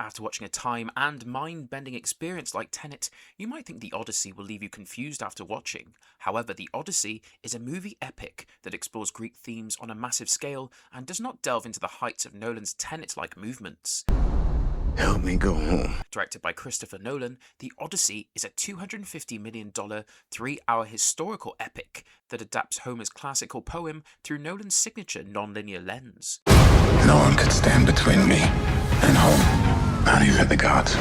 After watching a time and mind-bending experience like Tenet, you might think the Odyssey will leave you confused after watching. However, the Odyssey is a movie epic that explores Greek themes on a massive scale and does not delve into the heights of Nolan's Tenet-like movements. Help me go home. Directed by Christopher Nolan, The Odyssey is a $250 million, 3-hour historical epic that adapts Homer's classical poem through Nolan's signature non-linear lens. No one could stand between me and home, not even the gods.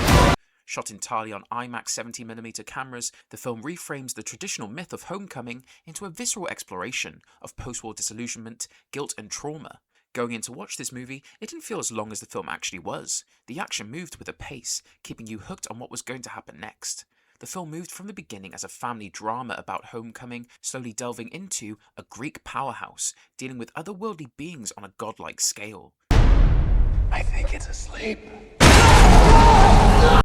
Shot entirely on IMAX 70mm cameras, the film reframes the traditional myth of homecoming into a visceral exploration of post-war disillusionment, guilt and trauma. Going in to watch this movie, it didn't feel as long as the film actually was. The action moved with a pace, keeping you hooked on what was going to happen next. The film moved from the beginning as a family drama about homecoming, slowly delving into a Greek powerhouse, dealing with otherworldly beings on a godlike scale. I think it's asleep.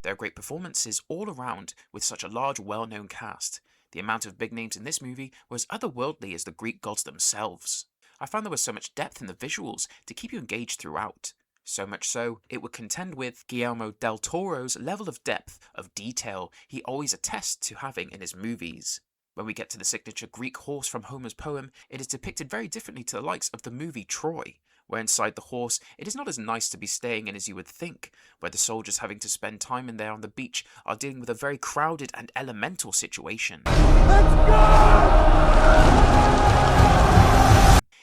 There are great performances all around with such a large, well-known cast. The amount of big names in this movie were as otherworldly as the Greek gods themselves. I found there was so much depth in the visuals to keep you engaged throughout. So much so, it would contend with Guillermo del Toro's level of depth of detail he always attests to having in his movies. When we get to the signature Greek horse from Homer's poem, it is depicted very differently to the likes of the movie Troy, where inside the horse it is not as nice to be staying in as you would think, where the soldiers having to spend time in there on the beach are dealing with a very crowded and elemental situation. Let's go!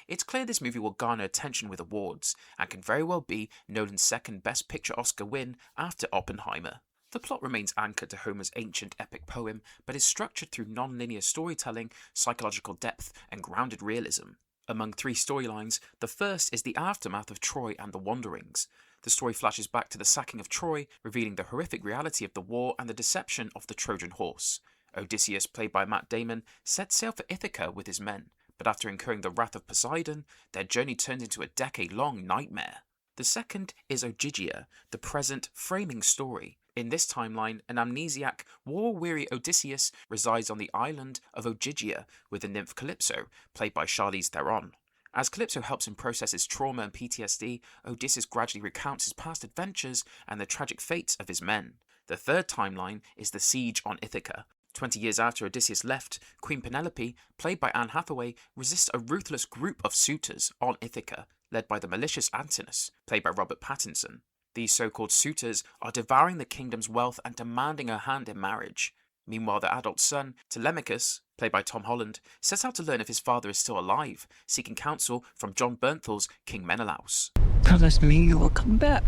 It's clear this movie will garner attention with awards, and can very well be Nolan's second Best Picture Oscar win after Oppenheimer. The plot remains anchored to Homer's ancient epic poem, but is structured through non-linear storytelling, psychological depth, and grounded realism. Among 3 storylines, the first is the aftermath of Troy and the Wanderings. The story flashes back to the sacking of Troy, revealing the horrific reality of the war and the deception of the Trojan Horse. Odysseus, played by Matt Damon, set sail for Ithaca with his men, but after incurring the wrath of Poseidon, their journey turned into a decade-long nightmare. The second is Ogygia, the present, framing story. In this timeline, an amnesiac, war-weary Odysseus resides on the island of Ogygia with the nymph Calypso, played by Charlize Theron. As Calypso helps him process his trauma and PTSD, Odysseus gradually recounts his past adventures and the tragic fates of his men. The third timeline is the siege on Ithaca. 20 years after Odysseus left, Queen Penelope, played by Anne Hathaway, resists a ruthless group of suitors on Ithaca, led by the malicious Antinous, played by Robert Pattinson. These so-called suitors are devouring the kingdom's wealth and demanding her hand in marriage. Meanwhile, their adult son, Telemachus, played by Tom Holland, sets out to learn if his father is still alive, seeking counsel from John Bernthal's King Menelaus. Promise me you will come back.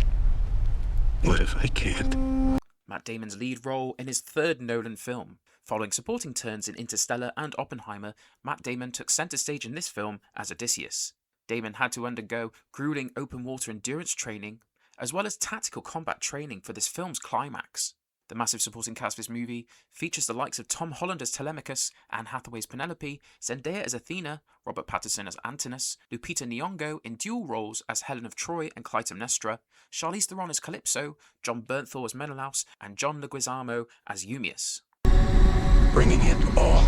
What if I can't? Matt Damon's lead role in his third Nolan film. Following supporting turns in Interstellar and Oppenheimer, Matt Damon took centre stage in this film as Odysseus. Damon had to undergo grueling open-water endurance training, as well as tactical combat training for this film's climax. The massive supporting cast of this movie features the likes of Tom Holland as Telemachus, Anne Hathaway's Penelope, Zendaya as Athena, Robert Pattinson as Antinous, Lupita Nyong'o in dual roles as Helen of Troy and Clytemnestra, Charlize Theron as Calypso, John Bernthal as Menelaus, and John Leguizamo as Eumaeus. Bringing it all.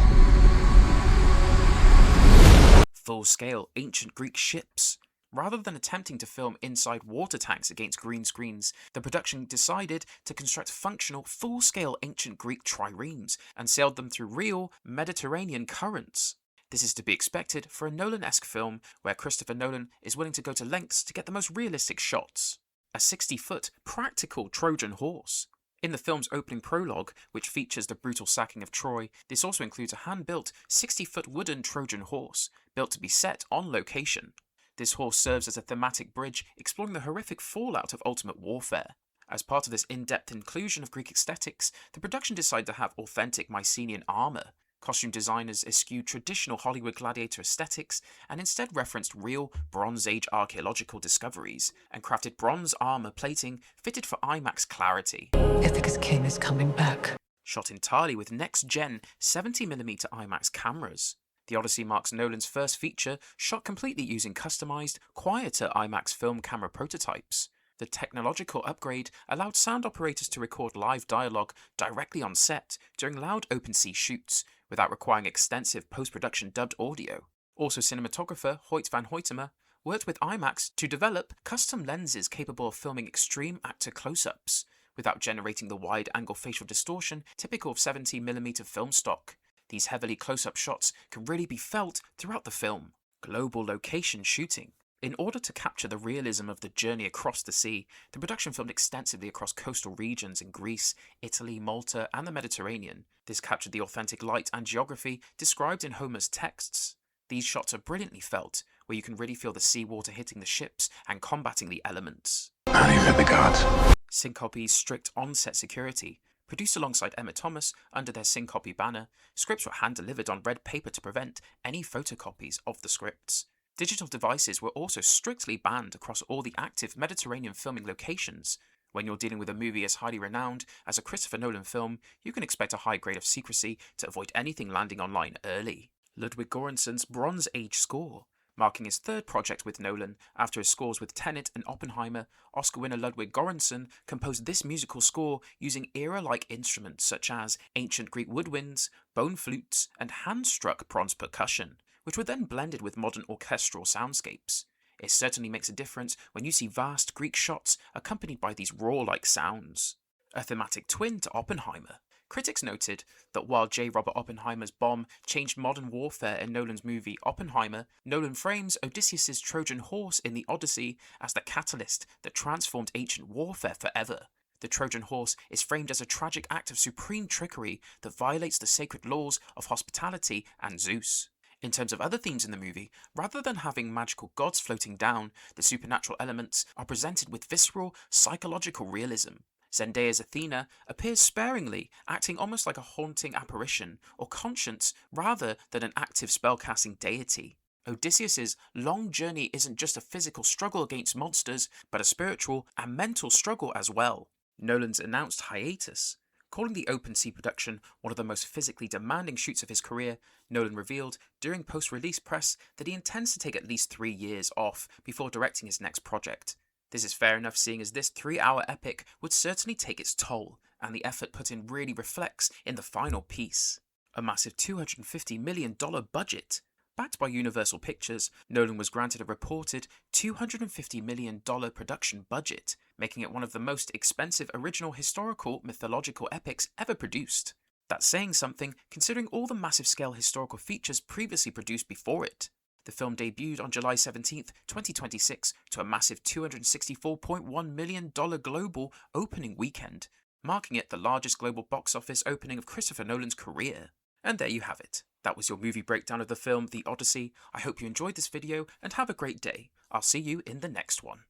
Full-scale ancient Greek ships. Rather than attempting to film inside water tanks against green screens, the production decided to construct functional, full-scale ancient Greek triremes and sailed them through real Mediterranean currents. This is to be expected for a Nolan-esque film where Christopher Nolan is willing to go to lengths to get the most realistic shots. A 60-foot practical Trojan Horse. In the film's opening prologue, which features the brutal sacking of Troy, this also includes a hand-built 60-foot wooden Trojan horse, built to be set on location. This horse serves as a thematic bridge exploring the horrific fallout of ultimate warfare. As part of this in-depth inclusion of Greek aesthetics, the production decided to have authentic Mycenaean armour. Costume designers eschewed traditional Hollywood gladiator aesthetics and instead referenced real Bronze Age archaeological discoveries and crafted bronze armour plating fitted for IMAX clarity. Ithaca's king is coming back. Shot entirely with next-gen 70mm IMAX cameras. The Odyssey marks Nolan's first feature shot completely using customised, quieter IMAX film camera prototypes. The technological upgrade allowed sound operators to record live dialogue directly on set during loud open-sea shoots, without requiring extensive post-production dubbed audio. Also, cinematographer Hoyt van Hoytema worked with IMAX to develop custom lenses capable of filming extreme actor close-ups, without generating the wide-angle facial distortion typical of 70mm film stock. These heavily close-up shots can really be felt throughout the film. Global location shooting. In order to capture the realism of the journey across the sea, the production filmed extensively across coastal regions in Greece, Italy, Malta, and the Mediterranean. This captured the authentic light and geography described in Homer's texts. These shots are brilliantly felt, where you can really feel the seawater hitting the ships and combating the elements. Not even the gods. Syncope's strict on-set security. Produced alongside Emma Thomas under their Syncope banner, scripts were hand-delivered on red paper to prevent any photocopies of the scripts. Digital devices were also strictly banned across all the active Mediterranean filming locations. When you're dealing with a movie as highly renowned as a Christopher Nolan film, you can expect a high grade of secrecy to avoid anything landing online early. Ludwig Göransson's Bronze Age score. Marking his third project with Nolan, after his scores with Tenet and Oppenheimer, Oscar winner Ludwig Göransson composed this musical score using era-like instruments such as ancient Greek woodwinds, bone flutes, and hand-struck bronze percussion, which were then blended with modern orchestral soundscapes. It certainly makes a difference when you see vast Greek shots accompanied by these roar-like sounds. A thematic twin to Oppenheimer. Critics noted that while J. Robert Oppenheimer's bomb changed modern warfare in Nolan's movie Oppenheimer, Nolan frames Odysseus' Trojan Horse in the Odyssey as the catalyst that transformed ancient warfare forever. The Trojan Horse is framed as a tragic act of supreme trickery that violates the sacred laws of hospitality and Zeus. In terms of other themes in the movie, rather than having magical gods floating down, the supernatural elements are presented with visceral, psychological realism. Zendaya's Athena appears sparingly, acting almost like a haunting apparition or conscience rather than an active spellcasting deity. Odysseus' long journey isn't just a physical struggle against monsters, but a spiritual and mental struggle as well. Nolan's announced hiatus. Calling the open sea production one of the most physically demanding shoots of his career, Nolan revealed during post-release press that he intends to take at least 3 years off before directing his next project. This is fair enough, seeing as this 3-hour epic would certainly take its toll, and the effort put in really reflects in the final piece. A massive $250 million budget. Backed by Universal Pictures, Nolan was granted a reported $250 million production budget, making it one of the most expensive original historical mythological epics ever produced. That's saying something, considering all the massive scale historical features previously produced before it. The film debuted on July 17, 2026 to a massive $264.1 million global opening weekend, marking it the largest global box office opening of Christopher Nolan's career. And there you have it. That was your movie breakdown of the film The Odyssey. I hope you enjoyed this video and have a great day. I'll see you in the next one.